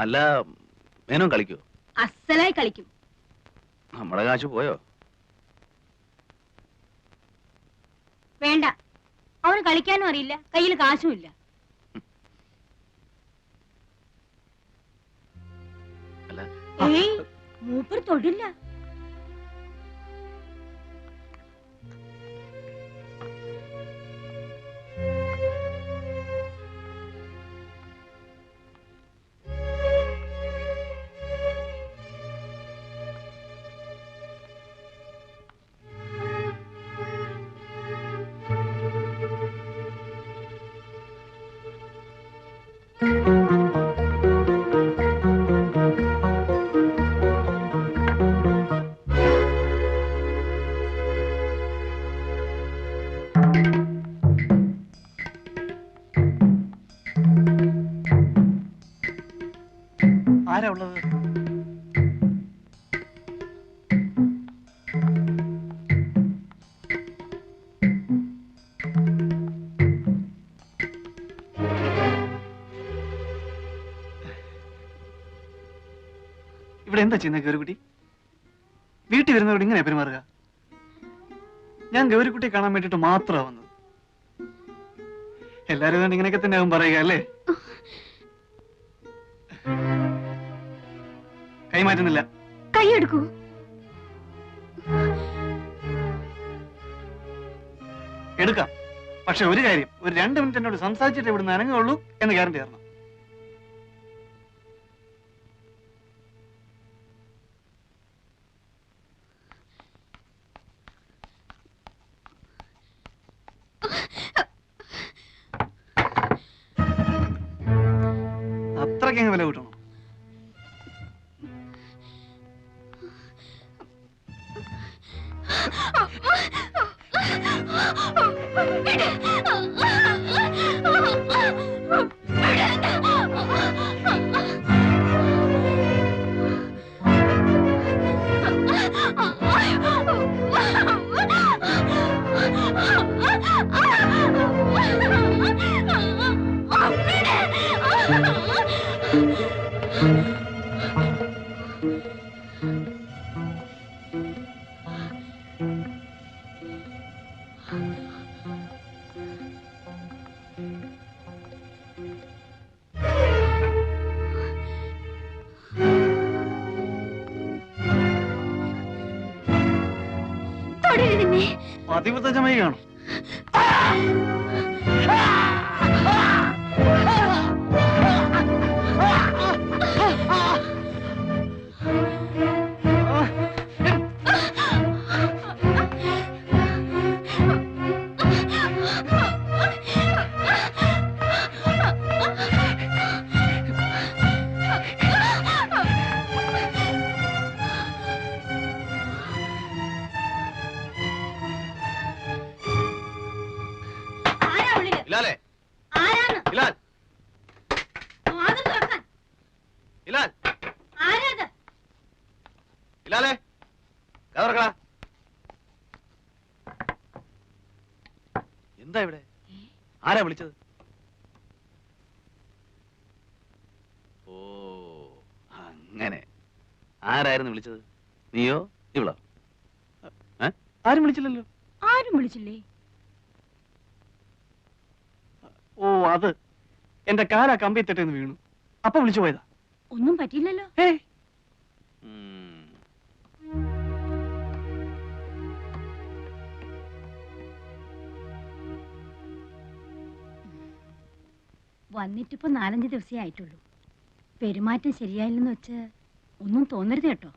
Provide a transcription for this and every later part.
അല്ല, മേനോൻ കളിക്കോ? അസലായി കളിക്കും. നമ്മുടെ കാശ് പോയോ? വേണ്ട, അവന് കളിക്കാനും അറിയില്ല, കയ്യിൽ കാശും ഇല്ല. ഏയ്, മൂപ്പർ തൊടില്ല. ആരാ ഉള്ളത്? ഇവിടെ എന്താ ചെയ്യുന്നത് ഗൗരിക്കുട്ടി? വീട്ടിൽ വരുന്നവരോട് ഇങ്ങനെ പെരുമാറുക? ഞാൻ ഗൗരിക്കുട്ടിയെ കാണാൻ വേണ്ടിട്ട് മാത്രമാണ് വന്നത്. എല്ലാരും ഇങ്ങനെയൊക്കെ തന്നെ ആവും പറയുക അല്ലേ? കൈമാറ്റുന്നില്ല. കൈയെടുക്കൂ. എടുക്കാം, പക്ഷെ ഒരു കാര്യം, ഒരു 2 മിനിറ്റ് എന്നോട് സംസാരിച്ചിട്ട് ഇവിടുന്ന് അനങ്ങുള്ളൂ എന്ന് ഗ്യാരണ്ടി തരണം. അത്രയ്ക്ക് വില കൂട്ടണം. പതിവ്രതമായി കാണും. എന്താ ഇവിടെ? ആരാ വിളിച്ചത്? ഓ, അങ്ങനെ. ആരായിരുന്നു വിളിച്ചത്? നീയോ ഇവളോ? ആരും വിളിച്ചില്ലല്ലോ. ആരും വിളിച്ചില്ലേ? ഓ, അത് എന്റെ കാലാ കമ്പി തെറ്റെന്ന് വീണു. അപ്പൊ വിളിച്ചു പോയതാ. ഒന്നും പറ്റിയില്ലല്ലോ. വന്നിട്ടിപ്പോ 4-5 ദിവസമേ ആയിട്ടുള്ളൂ. പെരുമാറ്റം ശരിയായില്ലെന്ന് വെച്ച് ഒന്നും തോന്നരുത് കേട്ടോ.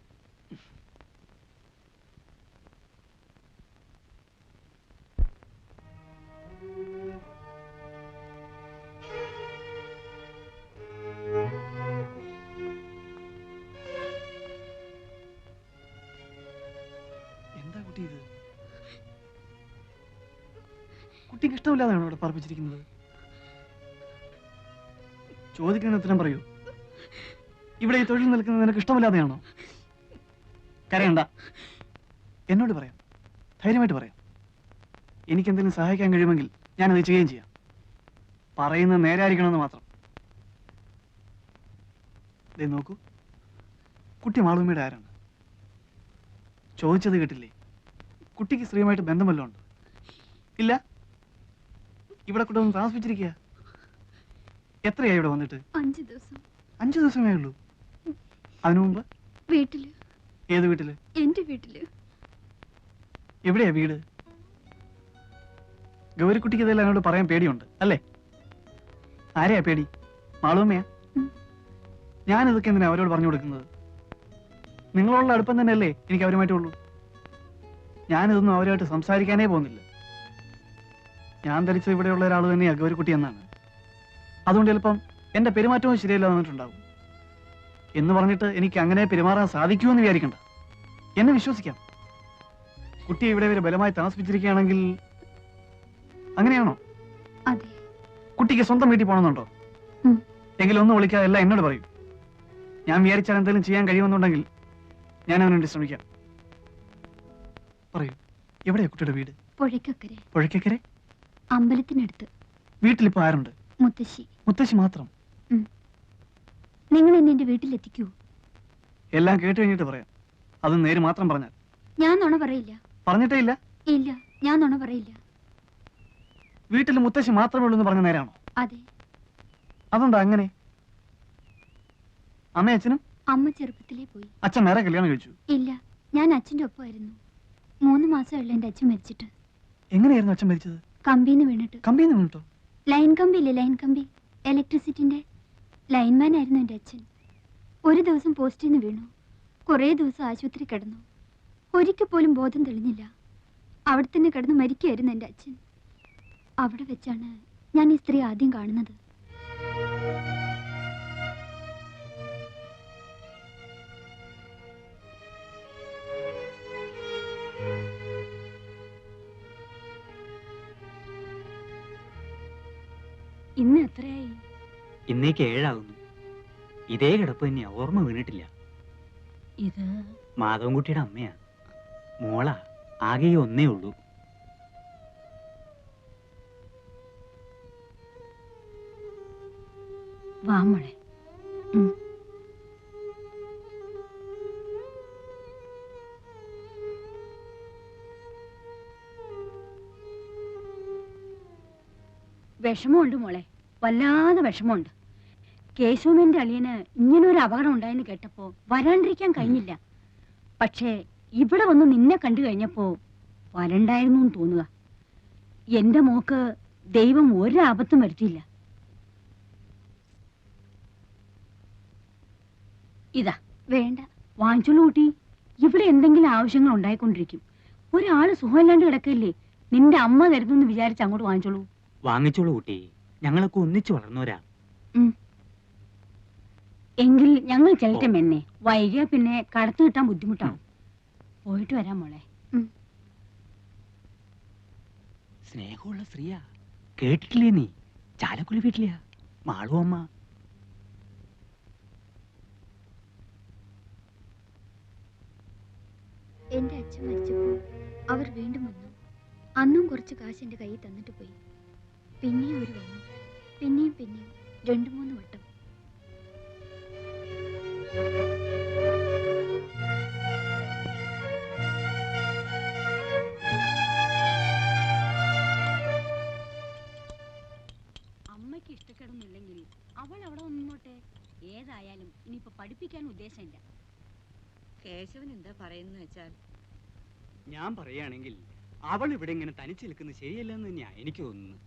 എന്താ കുട്ടി ഇത്? കുട്ടിക്ക് ഇഷ്ടമില്ലാതെയാണോ ഇവിടെ പറപ്പിച്ചിരിക്കുന്നത്? ചോദിക്കുന്ന ഉത്തരം പറയൂ. ഇവിടെ ഈ തൊഴിൽ നിൽക്കുന്നത് നിനക്ക് ഇഷ്ടമില്ലാതെയാണോ? കരയണ്ട, എന്നോട് പറയാം, ധൈര്യമായിട്ട് പറയാം. എനിക്കെന്തെങ്കിലും സഹായിക്കാൻ കഴിയുമെങ്കിൽ ഞാനത് ചെയ്യുകയും ചെയ്യാം. പറയുന്നത് നേരായിരിക്കണമെന്ന് മാത്രം. ദേ നോക്കൂ, കുട്ടി മാളൂമ്മയുടെ ആരാണ്? ചോദിച്ചത് കേട്ടില്ലേ? കുട്ടിക്ക് സ്ത്രീയുമായിട്ട് ബന്ധം വല്ലതും ഉണ്ടോ? ഇല്ല. ഇവിടെ കൂടെ ഒന്ന് താമസിപ്പിച്ചിരിക്കുക. എത്രയായി ഇവിടെ വന്നിട്ട്? 5 ദിവസം. 5 ദിവസമേ ഉള്ളൂ. അതിനു മുമ്പ് വീട്ടില്. ഏത് വീട്ടില്? എന്റെ വീട്ടില്. എവിടെയാ വീട്? ഗൗരിക്കുട്ടിക്ക് ഇതെല്ലാം എന്നോട് പറയാൻ പേടിയുണ്ട് അല്ലേ? ആരെയാ പേടി? മാളൂമ്മയാ? ഞാനിതൊക്കെ എന്തിനാ അവരോട് പറഞ്ഞു കൊടുക്കുന്നത്? നിങ്ങളുള്ള അടുപ്പം തന്നെയല്ലേ എനിക്ക് അവരുമായിട്ടുള്ളൂ. ഞാനിതൊന്നും അവരുമായിട്ട് സംസാരിക്കാനേ പോകുന്നില്ല. ഞാൻ ധരിച്ചത് ഇവിടെയുള്ള ഒരാൾ തന്നെയാ ഗൗരിക്കുട്ടി എന്നാണ്. അതുകൊണ്ട് ചിലപ്പം എന്റെ പെരുമാറ്റവും ശരിയല്ല വന്നിട്ടുണ്ടാവും. എന്ന് പറഞ്ഞിട്ട് എനിക്ക് അങ്ങനെ പെരുമാറാൻ സാധിക്കുമെന്ന് വിചാരിക്കണ്ട. എന്നെ വിശ്വസിക്കാം. കുട്ടിയെ ഇവിടെ വരെ ബലമായി താമസിപ്പിച്ചിരിക്കുകയാണെങ്കിൽ അങ്ങനെയാണോ? അതെ. കുട്ടിക്ക് സ്വന്തം വീട്ടിൽ പോകണമെന്നുണ്ടോ? എങ്കിലും ഒന്നും വിളിക്കാതെ എല്ലാം എന്നോട് പറയും. ഞാൻ വിചാരിച്ചാൽ എന്തെങ്കിലും ചെയ്യാൻ കഴിയുമെന്നുണ്ടെങ്കിൽ ഞാൻ അവന് വേണ്ടി ശ്രമിക്കാം. പറയൂ, എവിടെയാ കുട്ടിയുടെ വീട്? പുഴയ്ക്കക്കരെ. പുഴയ്ക്കക്കരെ? അമ്പലത്തിനടുത്ത്. വീട്ടിലിപ്പോ ആരുണ്ട്? മുത്തശ്ശി. മുത്തശ്ശി മാത്രം? നിങ്ങൾ എന്നെ എന്റെ വീട്ടിലെത്തിക്കൂ. എല്ലാം കേട്ട് കഴിഞ്ഞിട്ട് പറയാം. അത് നേര് മാത്രം പറഞ്ഞാൽ. ഞാൻ നുണ പറയില്ല. പറഞ്ഞിട്ടേ ഇല്ല? ഇല്ല, ഞാൻ നുണ പറയില്ല. വീട്ടിൽ മുത്തശ്ശി മാത്രമേ ഉള്ളൂ എന്ന് പറഞ്ഞ നേരാണോ? അതെ. അതെന്താ അങ്ങനെ? അമ്മ അച്ഛനും? അമ്മ ചെറുപ്പത്തിലേ പോയി. അച്ഛൻ വേറെ കല്യാണം കഴിച്ചു? ഇല്ല, ഞാൻ അച്ഛന്റെ ഒപ്പമായിരുന്നു. 3 മാസമുള്ള എന്റെ അച്ഛൻ മരിച്ചിട്ട്. എങ്ങനെയായിരുന്നു അച്ഛൻ മരിച്ചത്? കമ്പിന്ന് വീണിട്ട്. കമ്പിന്ന് വീണിട്ടോ? ലൈൻ കമ്പി ഇല്ലേ, ലൈൻ കമ്പി, ഇലക്ട്രിസിറ്റിന്റെ ലൈൻമാൻ ആയിരുന്നു എന്റെ അച്ഛൻ. ഒരു ദിവസം പോസ്റ്റിൽ നിന്ന് വീണു. കുറേ ദിവസം ആശുപത്രി കിടന്നു. ഒരിക്കൽ പോലും ബോധം തെളിഞ്ഞില്ല. അവിടെ തന്നെ കിടന്ന് മരിക്കുകയായിരുന്നു എന്റെ അച്ഛൻ. അവിടെ വെച്ചാണ് ഞാൻ ഈ സ്ത്രീ ആദ്യം കാണുന്നത്. ഇന്ന് എത്രയായി? ഇന്നേക്ക് 7 ആകുന്നു. ഇതേ കിടപ്പ് തന്നെയാ, ഓർമ്മ വീണിട്ടില്ല. ഇത് മാധവൻകുട്ടിയുടെ അമ്മയാ. മോളാ, ആകെ ഒന്നേ ഉള്ളൂ. വാ മോളെ. വിഷമമുണ്ട് മോളെ, വല്ലാതെ വിഷമമുണ്ട്. കേശവന്റെ അളിയന് ഇങ്ങനൊരു അപകടം ഉണ്ടായെന്ന് കേട്ടപ്പോ വരാണ്ടിരിക്കാൻ കഴിഞ്ഞില്ല. പക്ഷേ ഇവിടെ വന്ന് നിന്നെ കണ്ടു കഴിഞ്ഞപ്പോ വരണ്ടായിരുന്നു എന്ന് തോന്നുക. എന്റെ മോക്ക് ദൈവം ഒരാപത്തും വരുത്തിയില്ല. ഇതാ വേണ്ട, വാങ്ങിച്ചോളൂ കൂട്ടി. ഇവിടെ എന്തെങ്കിലും ആവശ്യങ്ങൾ ഉണ്ടായിക്കൊണ്ടിരിക്കും. ഒരാള് സുഖമില്ലാണ്ട് കിടക്കില്ലേ, നിന്റെ അമ്മ കരുതെന്ന് വിചാരിച്ച് അങ്ങോട്ട് വാങ്ങിച്ചോളൂ. വാങ്ങിച്ചോളൂ കുട്ടി, ഞങ്ങളൊക്കെ ഒന്നിച്ചു വളർന്നവരാ. എങ്കിൽ ഞങ്ങൾ ചെല്ലട്ടെ മെന്നെ, വൈകിയ പിന്നെ കടത്തു കിട്ടാൻ ബുദ്ധിമുട്ടാവും. പോയിട്ട് വരാം മോളെ. സ്നേഹമുള്ള സ്ത്രീയാ, കേട്ടിട്ടില്ലേ നീ? ചാലക്കുടി വീട്ടിലെയാ മാളു അമ്മ. എന്റെ അച്ഛൻ മരിച്ചപ്പോ അവർ വീണ്ടും വന്നു. അന്നും കുറച്ച് കാശ് എന്റെ കയ്യിൽ തന്നിട്ട് പോയി. പിന്നെയും അവർ വന്നു, പിന്നെയും 2-3 വട്ടം. അമ്മയ്ക്ക് ഇഷ്ടപ്പെടുന്നില്ലെങ്കിൽ അവൾ അവിടെ നിന്നോട്ടെ. ഏതായാലും ഇനിയിപ്പോ പഠിപ്പിക്കാൻ ഉദ്ദേശമില്ല. കേശവൻ എന്താ പറയുന്ന വെച്ചാൽ, ഞാൻ പറയുകയാണെങ്കിൽ അവൾ ഇവിടെ ഇങ്ങനെ തനിച്ചു നിൽക്കുന്നത് ശരിയല്ലെന്ന് തന്നെയാ എനിക്ക് തോന്നുന്നു.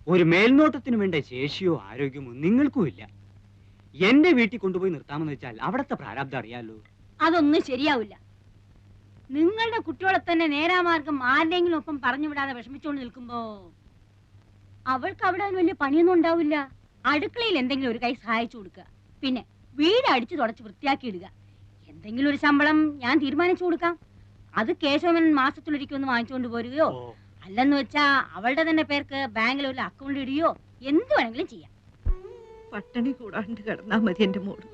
ഒരു മേൽനോട്ടത്തിന് വേണ്ട ശേഷിയോ ആരോഗ്യമോ നിങ്ങൾക്കും ഇല്ല. എന്റെ വീട്ടിൽ കൊണ്ടുപോയി നിർത്താമെന്ന് വെച്ചാൽ അവിടത്തെ പ്രാരാബ്ദം അറിയാലോ. അതൊന്നും ശരിയാവില്ല. നിങ്ങളുടെ കുട്ടികളെ തന്നെ നേരാമാർഗം ആരുടെങ്കിലും ഒപ്പം പറഞ്ഞു വിടാതെ വിഷമിച്ചുകൊണ്ട് നിൽക്കുമ്പോ അവൾക്ക് അവിടെ വലിയ പണിയൊന്നും ഉണ്ടാവില്ല. അടുക്കളയിൽ എന്തെങ്കിലും ഒരു കൈ സഹായിച്ചു കൊടുക്കുക, പിന്നെ വീട് അടിച്ചു തുടച്ച് വൃത്തിയാക്കി ഇടുക. എന്തെങ്കിലും ഒരു ശമ്പളം ഞാൻ തീരുമാനിച്ചു കൊടുക്കാം. അത് കേശവൻ മാസത്തിലൊരിക്കൊന്ന് വാങ്ങിച്ചുകൊണ്ട് പോരുകയോ, അല്ലെന്ന് വെച്ചാ അവളുടെ തന്നെ പേർക്ക് ബാങ്കിൽ ഒരു അക്കൗണ്ട് ഇടുകയോ എന്ത് വേണമെങ്കിലും ചെയ്യാം. പട്ടിണി കൂടാണ്ട് കിടന്നാ മതി എന്റെ മോള്.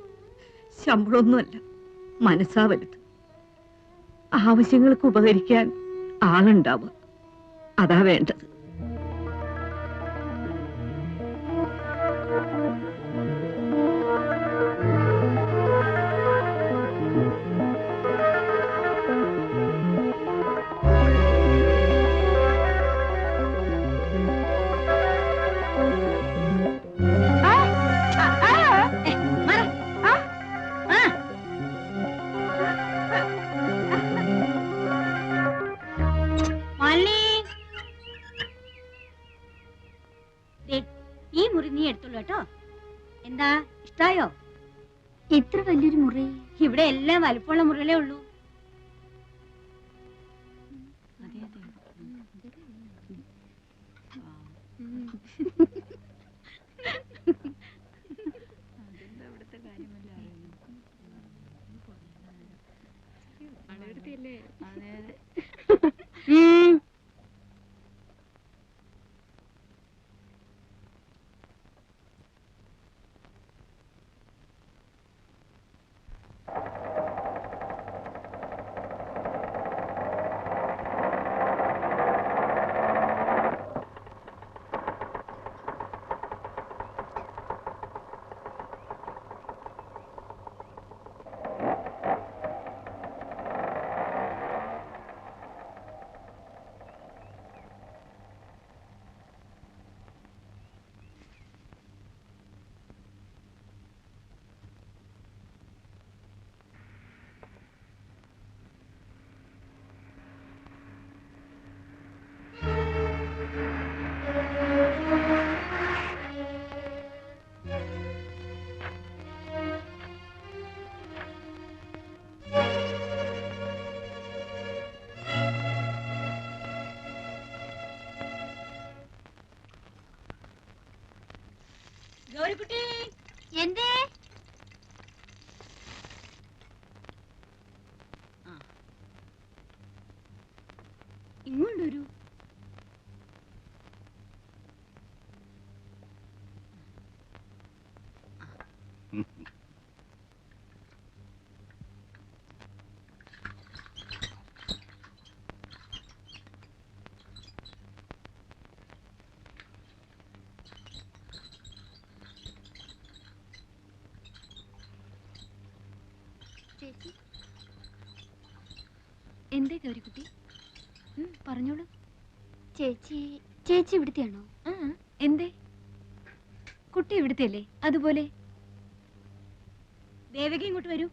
ശമ്പളമൊന്നുമല്ല, മനസ്സാ വലുത്. ആവശ്യങ്ങൾക്ക് ഉപകരിക്കാൻ ആളുണ്ടാവുക, അതാ വേണ്ടത്. ഇത്ര വലിയൊരു മുറി? ഇവിടെ എല്ലാം വലുപ്പമുള്ള മുറികളേ ഉള്ളൂ. ഗൗരിക്കുട്ടി, എന്തേ? ഇങ്ങോട്ട് വരൂ. എന്തേ ഗൗരിക്കുട്ടി? പറഞ്ഞോളൂ. ചേച്ചി ഇവിടുത്തെയാണോ? എന്തേ? കുട്ടി ഇവിടുത്തെ അല്ലേ? അതുപോലെ ദേവകി ഇങ്ങോട്ട് വരൂ.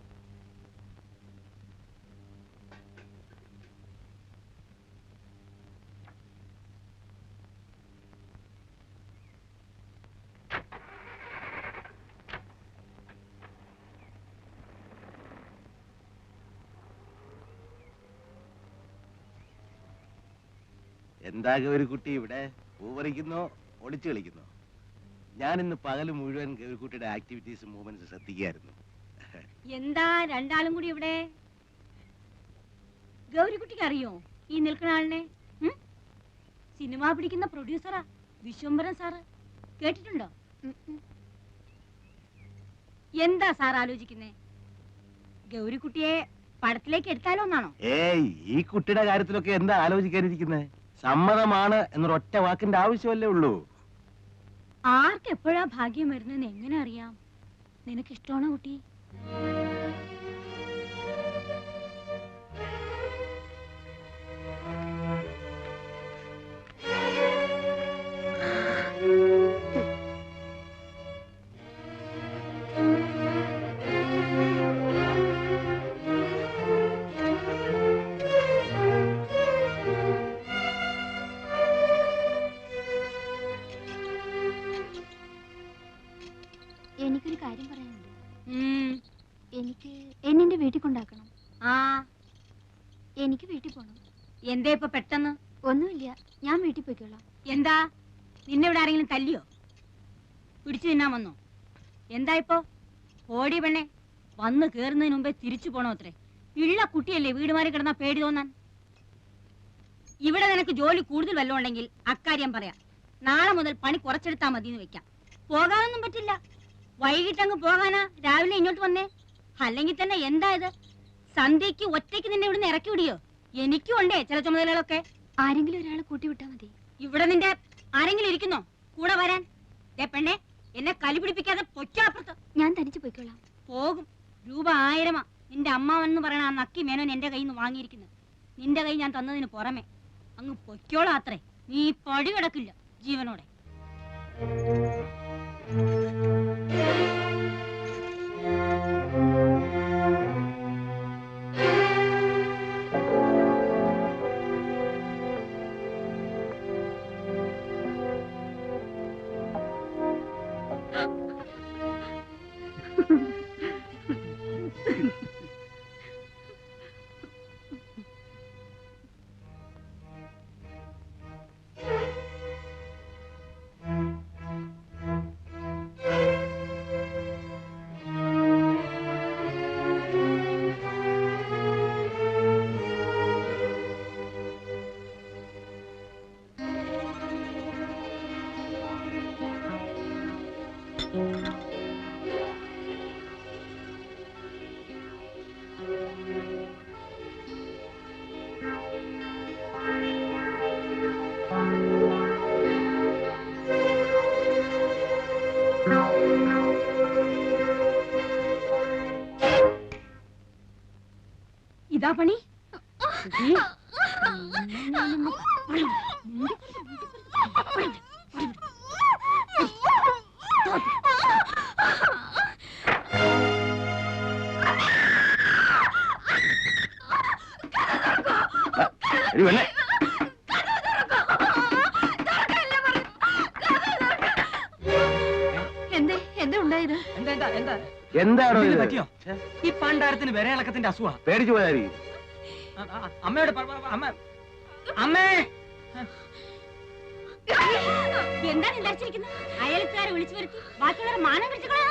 എന്താ ഗൗരിക്കുട്ടി ഇവിടെ പൂവറിക്കുന്നോ ഒളിച്ചു കളിക്കുന്നോ? ഞാൻ ഇന്ന് പകല് മുഴുവൻ ഗൗരിക്കുട്ടിയുടെ ആക്ടിവിറ്റീസും മൂവ്മെന്റ്സ് ശ്രദ്ധിക്കുകയായിരുന്നു. എന്താ രണ്ടാളും കൂടി ഇവിടെ? ഗൗരിക്കുട്ടിക്ക് അറിയോ ഈ നിൽക്കുന്ന ആളിനെ? സിനിമ പിടിക്കുന്ന പ്രൊഡ്യൂസറാ, വിശ്വംഭരൻ സാറ്. കേട്ടിട്ടുണ്ടോ? എന്താ സാർ ആലോചിക്കുന്നേ? ഗൗരിക്കുട്ടിയെ പടത്തിലേക്ക് എടുത്താലോ എന്നാണോ? ഏയ്, ഈ കുട്ടിയുടെ കാര്യത്തിലൊക്കെ എന്താ ആലോചിക്കാനിരിക്കുന്നത്? സമ്മതമാണ് എന്നൊരൊറ്റ വാക്കിന്റെ ആവശ്യമല്ലേ ഉള്ളൂ. ആർക്ക് എപ്പോഴാ ഭാഗ്യം വരുന്നതെന്ന് എങ്ങനെ അറിയാം? നിനക്ക് ഇഷ്ടമാണോ കുട്ടി? എനിക്കൊരു കാര്യം പറയാനുണ്ട്. എനിക്ക് എന്നെ വീട്ടിൽ കൊണ്ടാക്കണം. എനിക്ക് വീട്ടിൽ പോണം. എന്താ ഇപ്പൊ പെട്ടെന്ന്? ഒന്നുമില്ല, ഞാൻ വീട്ടിൽ പോയിക്കോളാം. എന്താ, നിന്നെ ഇവിടെ ആരെങ്കിലും തല്ലിയോ? പിടിച്ചു തിന്നാൻ വന്നോ? എന്താ ഇപ്പോ? ഓടി പെണ്ണെ, വന്ന് കേറുന്നതിന് മുമ്പേ തിരിച്ചു പോണോ അത്രേ? ഉള്ള കുട്ടിയല്ലേ വീട് മാറി കിടന്നാ പേടി തോന്നാൻ. ഇവിടെ നിനക്ക് ജോലി കൂടുതൽ വല്ലതും ഉണ്ടെങ്കിൽ അക്കാര്യം പറയാം. നാളെ മുതൽ പണി കുറച്ചെടുത്താൽ മതി എന്ന് വെക്കാം. പോകാനൊന്നും പറ്റില്ല. വൈകിട്ടങ്ങ് പോകാനാ രാവിലെ ഇങ്ങോട്ട് വന്നേ? അല്ലെങ്കിൽ തന്നെ എന്താ ഇത്? സന്ധ്യക്ക് ഒറ്റയ്ക്ക് നിന്നെ ഇവിടുന്ന് ഇറക്കി വിടിയോ? എനിക്കും ഉണ്ടേ ചില ചുമതലകളൊക്കെ. ആരെങ്കിലും ഒരാളെ കൂട്ടി വിട്ടാ മതി. ഇവിടെ നിന്റെ ആരെങ്കിലും ഇരിക്കുന്നോ കൂടെ വരാൻ? പെണ്ണെ, എന്നെ കലി പിടിപ്പിക്കാതെ പൊയ്ക്കാപ്പുറത്ത്. ഞാൻ തനിച്ച് പോയിക്കോളാം. പോകും. രൂപ 1000 നിന്റെ അമ്മാവെന്ന് പറയണ ആ നക്കി മേനോൻ എന്റെ കയ്യിൽ നിന്ന് വാങ്ങിയിരിക്കുന്നത്. നിന്റെ കൈ ഞാൻ തന്നതിന് പുറമെ അങ്ങ് പൊയ്ക്കോളാം അത്രേ. നീ പടി കിടക്കില്ല ജീവനോടെ. ഇതാ പണി. എടി പെണ്ണേ, എന്താ ഉണ്ടായത്? എന്താണോ ഇത്? പറ്റിയോ? ഈ പണ്ടാരത്തിന് വിരയിളക്കത്തിന്റെ അസുഖ. പേടിച്ചു പോയായിരിക്കും. അമ്മയോട് അമ്മേ, എന്താണ് വിചാരിച്ചിരിക്കുന്നത്? അയൽക്കാരെ വിളിച്ചു വരുത്തി ബാക്കിയുള്ളവരെ മാനം പിടിച്ചു കളയാ.